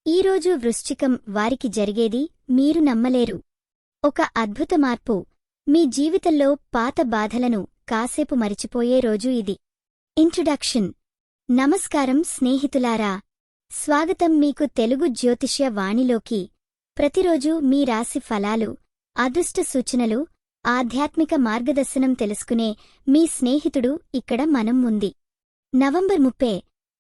ఈరోజు వృశ్చికం వారికి జరిగేది మీరు నమ్మలేరు. ఒక అద్భుత మార్పు మీ జీవితంలో పాత బాధలను కాసేపు మరిచిపోయే రోజు ఇది. ఇంట్రడక్షన్. నమస్కారం స్నేహితులారా, స్వాగతం మీకు తెలుగు జ్యోతిష్య వాణిలోకి. ప్రతిరోజు మీ రాశి ఫలాలు, అదృష్ట సూచనలు, ఆధ్యాత్మిక మార్గదర్శనం తెలుసుకునే మీ స్నేహితుడు ఇక్కడ మనం ఉంది. నవంబర్ 30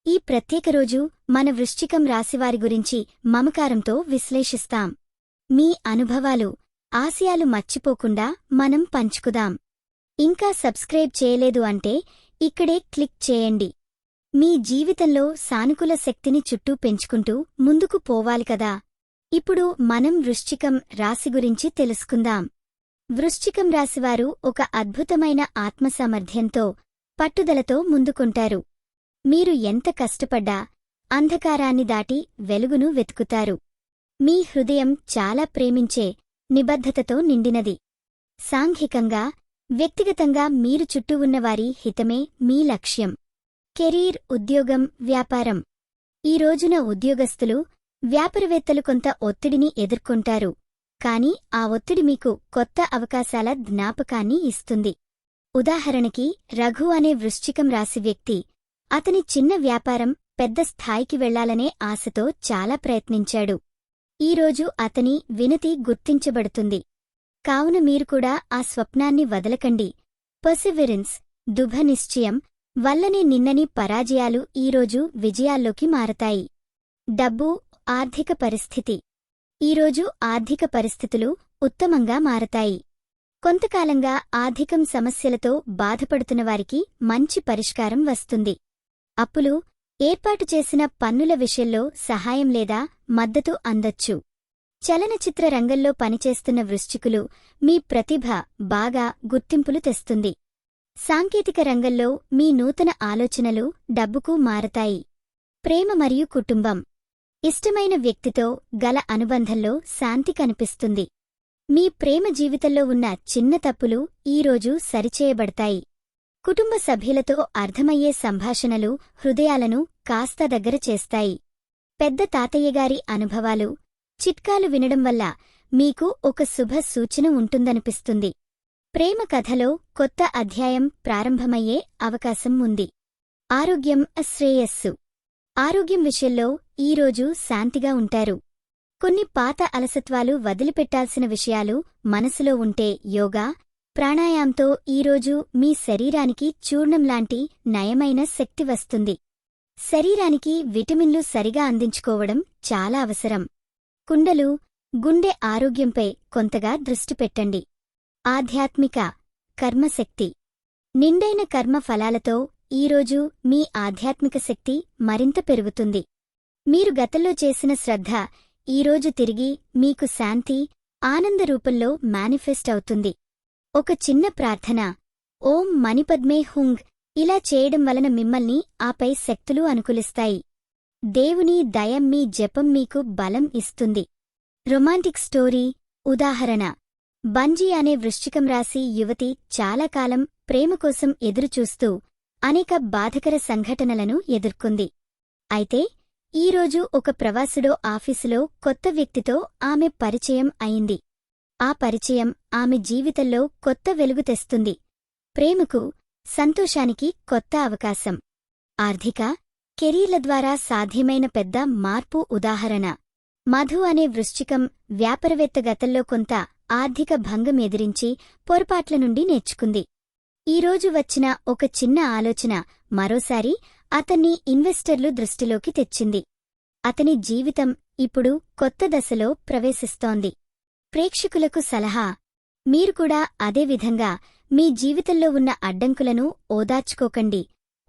ఈ ప్రత్యేక రోజు మన వృశ్చికం రాశివారి గురించి మమకారంతో విశ్లేషిస్తాం. మీ అనుభవాలు, ఆశయాలు మర్చిపోకుండా మనం పంచుకుదాం. ఇంకా సబ్స్క్రైబ్ చేయలేదు అంటే ఇక్కడే క్లిక్ చేయండి. మీ జీవితంలో సానుకూల శక్తిని చుట్టూ పెంచుకుంటూ ముందుకు పోవాలి కదా. ఇప్పుడు మనం వృశ్చికం రాశి గురించి తెలుసుకుందాం. వృశ్చికం రాశివారు ఒక అద్భుతమైన ఆత్మసామర్థ్యంతో, పట్టుదలతో ముందుకుంటారు. మీరు ఎంత కష్టపడ్డా అంధకారాన్ని దాటి వెలుగును వెతుకుతారు. మీ హృదయం చాలా ప్రేమించే, నిబద్ధతతో నిండినది. సాంఘికంగా, వ్యక్తిగతంగా మీరు చుట్టూ ఉన్నవారి హితమే మీ లక్ష్యం. కెరీర్, ఉద్యోగం, వ్యాపారం. ఈ రోజున ఉద్యోగస్తులు, వ్యాపారవేత్తలు కొంత ఒత్తిడిని ఎదుర్కొంటారు. కాని ఆ ఒత్తిడి మీకు కొత్త అవకాశాల జ్ఞాపకాన్ని ఇస్తుంది. ఉదాహరణకి రఘు అనే వృశ్చికం రాశి వ్యక్తి, అతని చిన్న వ్యాపారం పెద్ద స్థాయికి వెళ్లాలనే ఆశతో చాలా ప్రయత్నించాడు. ఈరోజు అతని వినతి గుర్తించబడుతుంది. కావున మీరు కూడా ఆ స్వప్నాన్ని వదలకండి. పర్సివరెన్స్, దృఢనిశ్చయం వల్లనే నిన్నని పరాజయాలు ఈరోజు విజయాల్లోకి మారతాయి. డబ్బు, ఆర్థిక పరిస్థితి. ఈరోజు ఆర్థిక పరిస్థితులు ఉత్తమంగా మారతాయి. కొంతకాలంగా ఆర్థికం సమస్యలతో బాధపడుతున్నవారికి మంచి పరిష్కారం వస్తుంది. అప్పులు, ఏర్పాటు చేసిన పన్నుల విషయంలో సహాయం లేదా మద్దతు అందొచ్చు. చలనచిత్ర రంగంలో పనిచేస్తున్న వృశ్చికులు, మీ ప్రతిభ బాగా గుర్తింపులు తెస్తుంది. సాంకేతిక రంగంలో మీ నూతన ఆలోచనలు డబ్బుకు మారతాయి. ప్రేమ మరియు కుటుంబం. ఇష్టమైన వ్యక్తితో గల అనుబంధంలో శాంతి కనిపిస్తుంది. మీ ప్రేమ జీవితంలో ఉన్న చిన్న తప్పులు ఈరోజు సరిచేయబడతాయి. కుటుంబ సభ్యులతో అర్థమయ్యే సంభాషణలు హృదయాలను కాస్త దగ్గర చేస్తాయి. పెద్ద తాతయ్యగారి అనుభవాలు, చిట్కాలు వినడం వల్ల మీకు ఒక శుభ సూచన ఉంటుందనిపిస్తుంది. ప్రేమ కథలో కొత్త అధ్యాయం ప్రారంభమయ్యే అవకాశం ఉంది. ఆరోగ్యం, శ్రేయస్సు. ఆరోగ్యం విషయంలో ఈరోజు శాంతిగా ఉంటారు. కొన్ని పాత అలసత్వాలు వదిలిపెట్టాల్సిన విషయాలు మనసులో ఉంటే యోగా, ప్రాణాయాంతో ఈరోజు మీ శరీరానికి చూర్ణంలాంటి నయమైన శక్తి వస్తుంది. శరీరానికి విటమిన్లు సరిగా అందించుకోవడం చాలా అవసరం. కుండలు, గుండె ఆరోగ్యంపై కొంతగా దృష్టి పెట్టండి. ఆధ్యాత్మిక, కర్మశక్తి. నిండైన కర్మ ఫలాలతో ఈరోజు మీ ఆధ్యాత్మిక శక్తి మరింత పెరుగుతుంది. మీరు గతంలో చేసిన శ్రద్ధ ఈరోజు తిరిగి మీకు శాంతి, ఆనంద రూపంలో మేనిఫెస్ట్ అవుతుంది. ఒక చిన్న ప్రార్థన, ఓం మణిపద్మే హుంగ్ ఇలా చేయడం వలన మిమ్మల్ని ఆపై శక్తులు అనుకూలిస్తాయి. దేవుని దయ మీ జపం మీకు బలం ఇస్తుంది. Romantic story. ఉదాహరణ, బంజీ అనే వృశ్చికం రాశి యువతి చాలా కాలం ప్రేమ కోసం ఎదురుచూస్తూ అనేక బాధకర సంఘటనలను ఎదుర్కొంది. అయితే ఈరోజు ఒక ప్రవాసుడో ఆఫీసులో కొత్త వ్యక్తితో ఆమె పరిచయం అయింది. ఆ పరిచయం ఆమె జీవితంలో కొత్త వెలుగు తెస్తుంది. ప్రేమకు, సంతోషానికి కొత్త అవకాశం. ఆర్థిక, కెరీర్ల ద్వారా సాధ్యమైన పెద్ద మార్పు. ఉదాహరణ, మధు అనే వృశ్చికం వ్యాపారవేత్త గతంలో కొంత ఆర్థిక భంగం ఎదిరించి పొరపాట్ల నుండి నేర్చుకుంది. ఈరోజు వచ్చిన ఒక చిన్న ఆలోచన మరోసారి అతన్ని ఇన్వెస్టర్లు దృష్టిలోకి తెచ్చింది. అతని జీవితం ఇప్పుడు కొత్త దశలో ప్రవేశిస్తోంది. ప్రేక్షకులకు సలహా, మీరు కూడా అదే విధంగా మీ జీవితంలో ఉన్న అడ్డంకులను ఓదార్చుకోకండి.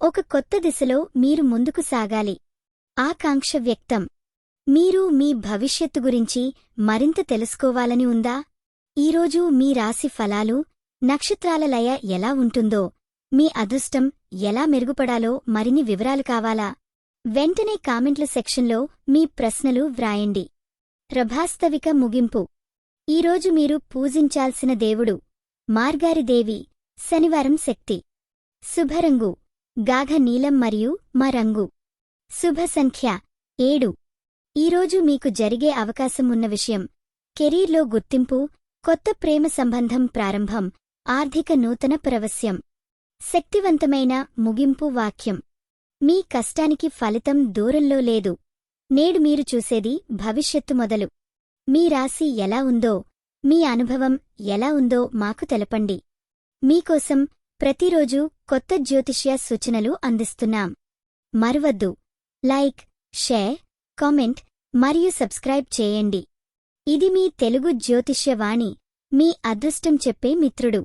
ఒక కొత్త దిశలో మీరు ముందుకు సాగాలి. ఆకాంక్ష వ్యక్తం. మీరు మీ భవిష్యత్తు గురించి మరింత తెలుసుకోవాలని ఉందా? ఈరోజు మీ రాశి ఫలాలు, నక్షత్రాల లయ ఎలా ఉంటుందో, మీ అదృష్టం ఎలా మెరుగుపడాలో మరిన్ని వివరాలు కావాలా? వెంటనే కామెంట్ల సెక్షన్లో మీ ప్రశ్నలు వ్రాయండి. ప్రభాస్తవిక ముగింపు. ఈరోజు మీరు పూజించాల్సిన దేవుడు మార్గారిదేవి, శనివారం శక్తి. శుభరంగు గాఢ నీలం మరియు మ రంగు. శుభ సంఖ్య 7. ఈరోజు మీకు జరిగే అవకాశం ఉన్న విషయం: కెరీర్లో గుర్తింపు, కొత్త ప్రేమ సంబంధం ప్రారంభం, ఆర్థిక నూతన ప్రవస్యం. శక్తివంతమైన ముగింపు వాక్యం: మీ కష్టానికి ఫలితం దూరంలో లేదు. నేడు మీరు చూసేది భవిష్యత్తు మొదలు. మీ రాశి ఎలా ఉందో, మీ అనుభవం ఎలా ఉందో మాకు తెలపండి. మీకోసం ప్రతిరోజూ కొత్త జ్యోతిష్య సూచనలు అందిస్తున్నాం. మరువద్దు, లైక్, షేర్, కామెంట్ మరియు సబ్స్క్రైబ్ చేయండి. ఇది మీ తెలుగు జ్యోతిష్యవాణి, మీ అదృష్టం చెప్పే మిత్రుడు.